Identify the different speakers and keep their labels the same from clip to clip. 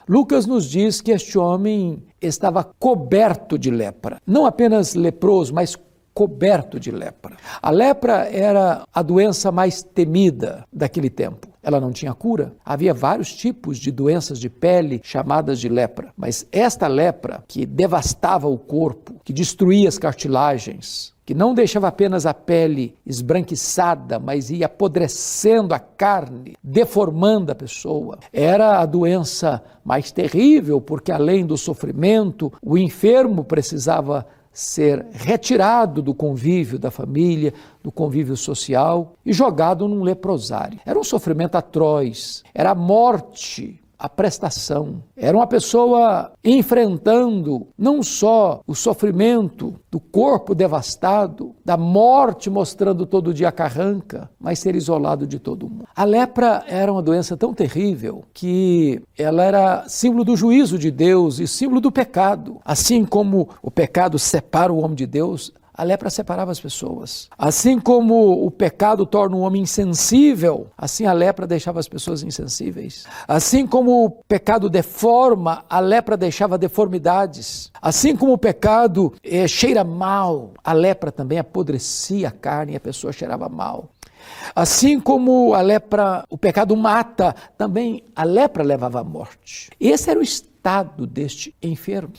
Speaker 1: Lucas nos diz que este homem estava coberto de lepra. Não apenas leproso, mas coberto de lepra. A lepra era a doença mais temida daquele tempo. Ela não tinha cura. Havia vários tipos de doenças de pele chamadas de lepra. Mas esta lepra, que devastava o corpo, que destruía as cartilagens, que não deixava apenas a pele esbranquiçada, mas ia apodrecendo a carne, deformando a pessoa, era a doença mais terrível, porque além do sofrimento, o enfermo precisava ser retirado do convívio da família, do convívio social e jogado num leprosário. Era um sofrimento atroz, era a morte, a prestação. Era uma pessoa enfrentando não só o sofrimento do corpo devastado, da morte mostrando todo dia a carranca, mas ser isolado de todo mundo. A lepra era uma doença tão terrível que ela era símbolo do juízo de Deus e símbolo do pecado. Assim como o pecado separa o homem de Deus, a lepra separava as pessoas. Assim como o pecado torna o homem insensível, assim a lepra deixava as pessoas insensíveis. Assim como o pecado deforma, a lepra deixava deformidades. Assim como o pecado cheira mal, a lepra também apodrecia a carne e a pessoa cheirava mal. Assim como a lepra, o pecado mata, também a lepra levava à morte. Esse era o estado deste enfermo.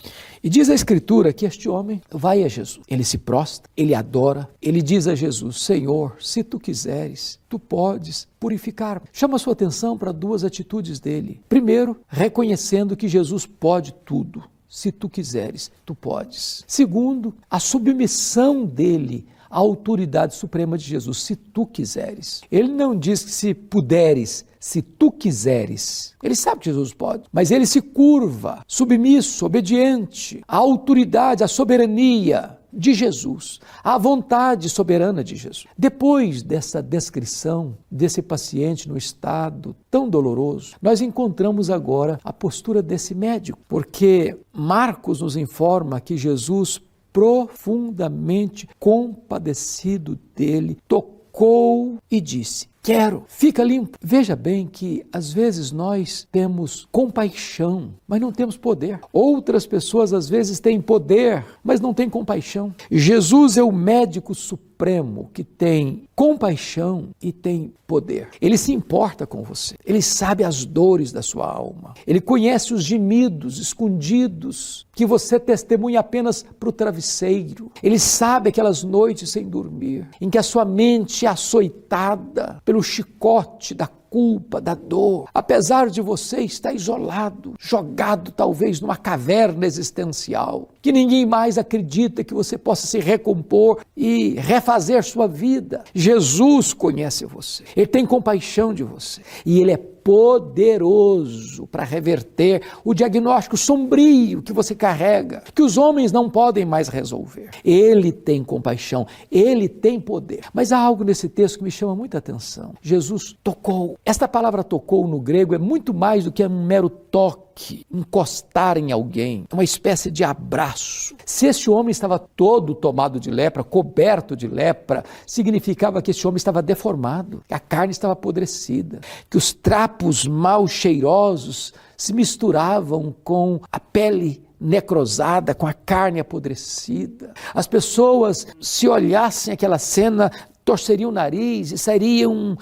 Speaker 1: E diz a Escritura que este homem vai a Jesus. Ele se prostra, ele adora, ele diz a Jesus: Senhor, se tu quiseres, tu podes purificar. Chama a sua atenção para duas atitudes dele. Primeiro, reconhecendo que Jesus pode tudo. Se tu quiseres, tu podes. Segundo, a submissão dele à autoridade suprema de Jesus, se tu quiseres. Ele não diz que se puderes, se tu quiseres. Ele sabe que Jesus pode, mas ele se curva, submisso, obediente à autoridade, à soberania de Jesus, à vontade soberana de Jesus. Depois dessa descrição desse paciente no estado tão doloroso, nós encontramos agora a postura desse médico, porque Marcos nos informa que Jesus, profundamente compadecido dele, tocou e disse: quero, fica limpo. Veja bem que às vezes nós temos compaixão, mas não temos poder. Outras pessoas às vezes têm poder, mas não têm compaixão. Jesus é o médico supremo que tem compaixão e tem poder. Ele se importa com você. Ele sabe as dores da sua alma. Ele conhece os gemidos escondidos que você testemunha apenas para o travesseiro. Ele sabe aquelas noites sem dormir, em que a sua mente é açoitada pelo chicote da culpa, da dor. Apesar de você estar isolado, jogado talvez numa caverna existencial, que ninguém mais acredita que você possa se recompor e refazer sua vida. Jesus conhece você. Ele tem compaixão de você. E Ele é poderoso para reverter o diagnóstico sombrio que você carrega, que os homens não podem mais resolver. Ele tem compaixão, Ele tem poder. Mas há algo nesse texto que me chama muita atenção. Jesus tocou. Esta palavra tocou no grego é muito mais do que um mero toque, encostar em alguém, uma espécie de abraço. Se esse homem estava todo tomado de lepra, coberto de lepra, significava que esse homem estava deformado, que a carne estava apodrecida, que os trapos mal cheirosos se misturavam com a pele necrosada, com a carne apodrecida. As pessoas, se olhassem aquela cena, torceriam o nariz e sairiam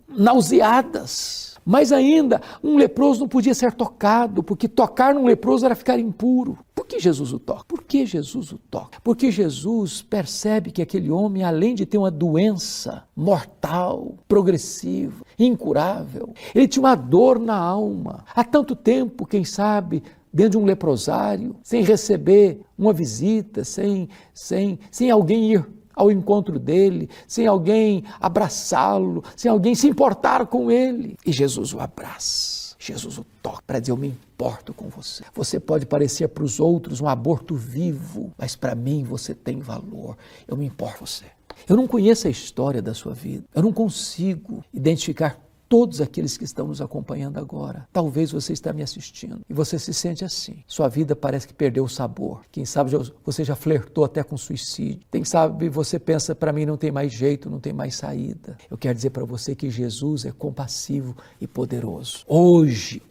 Speaker 1: nauseadas. Mas ainda, um leproso não podia ser tocado, porque tocar num leproso era ficar impuro. Por que Jesus o toca? Por que Jesus o toca? Porque Jesus percebe que aquele homem, além de ter uma doença mortal, progressiva, incurável, ele tinha uma dor na alma. Há tanto tempo, quem sabe, dentro de um leprosário, sem receber uma visita, sem alguém ir ao encontro dele, sem alguém abraçá-lo, sem alguém se importar com ele. E Jesus o abraça, Jesus o toca para dizer: eu me importo com você. Você pode parecer para os outros um aborto vivo, mas para mim você tem valor. Eu me importo com você. Eu não conheço a história da sua vida, eu não consigo identificar todos aqueles que estão nos acompanhando agora. Talvez você está me assistindo e você se sente assim. Sua vida parece que perdeu o sabor. Quem sabe você já flertou até com suicídio. Quem sabe você pensa, para mim não tem mais jeito, não tem mais saída. Eu quero dizer para você que Jesus é compassivo e poderoso. Hoje,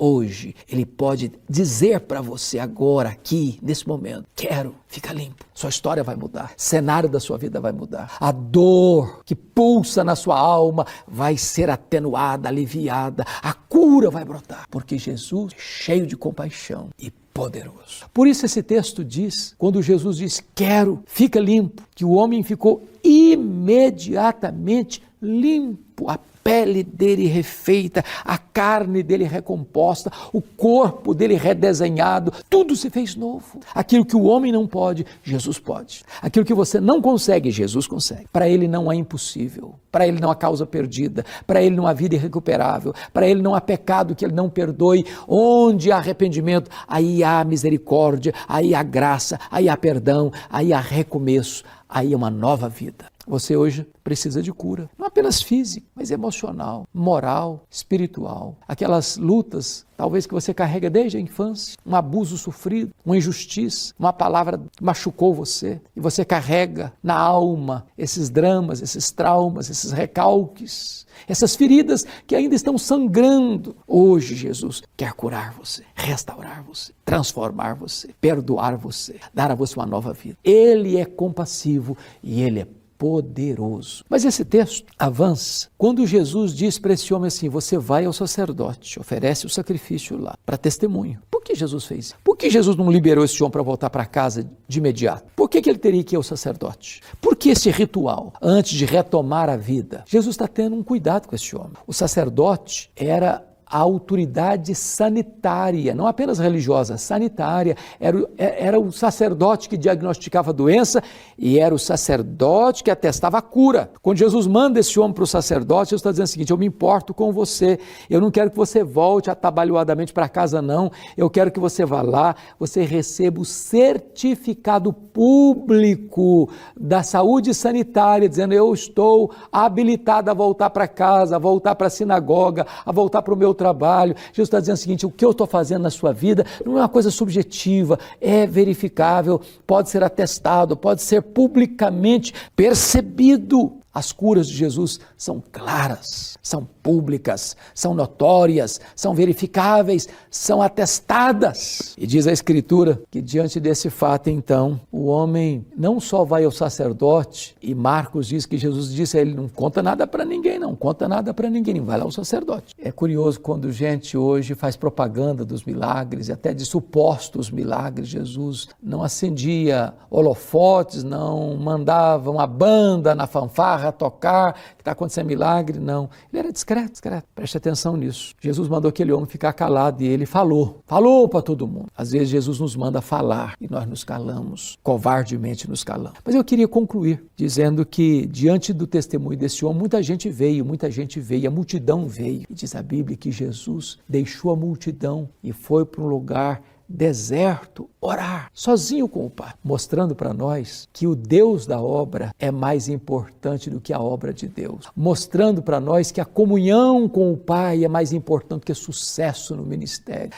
Speaker 1: Ele pode dizer para você agora, aqui, nesse momento, quero, fica limpo. Sua história vai mudar, cenário da sua vida vai mudar. A dor que pulsa na sua alma vai ser atenuada, aliviada. A cura vai brotar, porque Jesus é cheio de compaixão e poderoso. Por isso esse texto diz, quando Jesus diz, quero, fica limpo, que o homem ficou imediatamente limpo. A pele dele refeita, a carne dele recomposta, o corpo dele redesenhado, tudo se fez novo. Aquilo que o homem não pode, Jesus pode. Aquilo que você não consegue, Jesus consegue. Para ele não há impossível, para ele não há causa perdida, para ele não há vida irrecuperável, para ele não há pecado que ele não perdoe. Onde há arrependimento, aí há misericórdia, aí há graça, aí há perdão, aí há recomeço, aí há uma nova vida. Você hoje precisa de cura, não apenas física, mas emocional, moral, espiritual. Aquelas lutas, talvez que você carrega desde a infância, um abuso sofrido, uma injustiça, uma palavra que machucou você, e você carrega na alma esses dramas, esses traumas, esses recalques, essas feridas que ainda estão sangrando. Hoje Jesus quer curar você, restaurar você, transformar você, perdoar você, dar a você uma nova vida. Ele é compassivo e Ele é poderoso. Mas esse texto avança quando Jesus diz para esse homem assim, você vai ao sacerdote, oferece o sacrifício lá, para testemunho. Por que Jesus fez isso? Por que Jesus não liberou esse homem para voltar para casa de imediato? Por que ele teria que ir ao sacerdote? Por que esse ritual, antes de retomar a vida? Jesus está tendo um cuidado com esse homem. O sacerdote era a autoridade sanitária, não apenas religiosa, sanitária, era o sacerdote que diagnosticava a doença e era o sacerdote que atestava a cura. Quando Jesus manda esse homem para o sacerdote, Jesus está dizendo o seguinte, eu me importo com você, eu não quero que você volte atabalhoadamente para casa não, eu quero que você vá lá, você receba o certificado público da saúde sanitária, dizendo eu estou habilitado a voltar para casa, a voltar para a sinagoga, a voltar para o meu trabalho. Jesus está dizendo o seguinte, o que eu estou fazendo na sua vida não é uma coisa subjetiva, é verificável, pode ser atestado, pode ser publicamente percebido. As curas de Jesus são claras, são públicas, são notórias, são verificáveis, são atestadas. E diz a Escritura que diante desse fato, então, o homem não só vai ao sacerdote, e Marcos diz que Jesus disse a ele, não conta nada para ninguém, não conta nada para ninguém, vai lá ao sacerdote. É curioso quando gente hoje faz propaganda dos milagres, e até de supostos milagres. Jesus não acendia holofotes, não mandava uma banda na fanfarra a tocar, que está acontecendo milagre, não. Ele era discreto. Preste atenção nisso. Jesus mandou aquele homem ficar calado e ele falou para todo mundo. Às vezes Jesus nos manda falar e nós nos calamos, covardemente nos calamos. Mas eu queria concluir dizendo que diante do testemunho desse homem, muita gente veio, a multidão veio. E diz a Bíblia que Jesus deixou a multidão e foi para um lugar deserto, orar, sozinho com o Pai, mostrando para nós que o Deus da obra é mais importante do que a obra de Deus, mostrando para nós que a comunhão com o Pai é mais importante que o sucesso no ministério.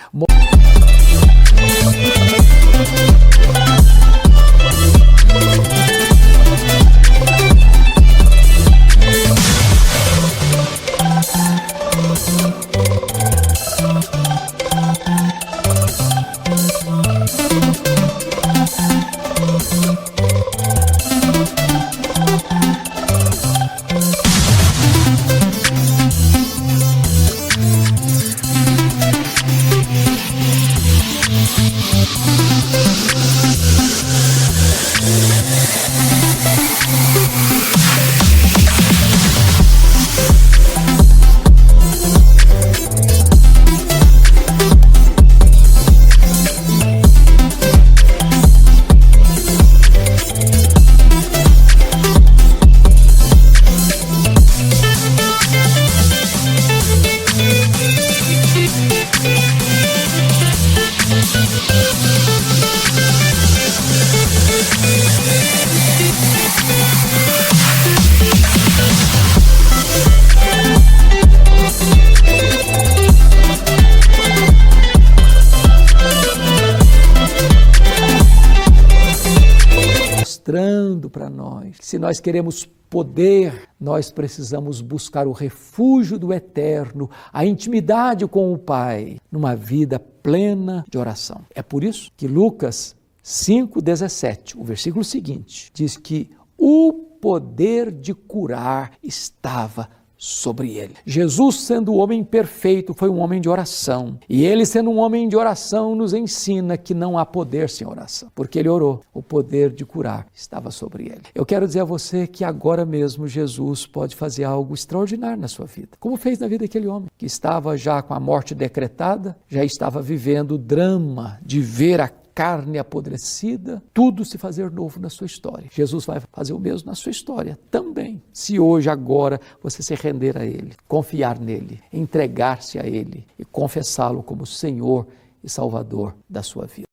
Speaker 1: falando para nós. Se nós queremos poder, nós precisamos buscar o refúgio do eterno, a intimidade com o Pai, numa vida plena de oração. É por isso que Lucas 5,17, o versículo seguinte, diz que o poder de curar estava sobre ele. Jesus, sendo o homem perfeito, foi um homem de oração. E ele, sendo um homem de oração, nos ensina que não há poder sem oração. Porque ele orou, o poder de curar estava sobre ele. Eu quero dizer a você que agora mesmo Jesus pode fazer algo extraordinário na sua vida. Como fez na vida daquele homem, que estava já com a morte decretada, já estava vivendo o drama de ver a carne apodrecida, tudo se fazer novo na sua história. Jesus vai fazer o mesmo na sua história também. Se hoje, agora, você se render a Ele, confiar nele, entregar-se a Ele e confessá-lo como Senhor e Salvador da sua vida.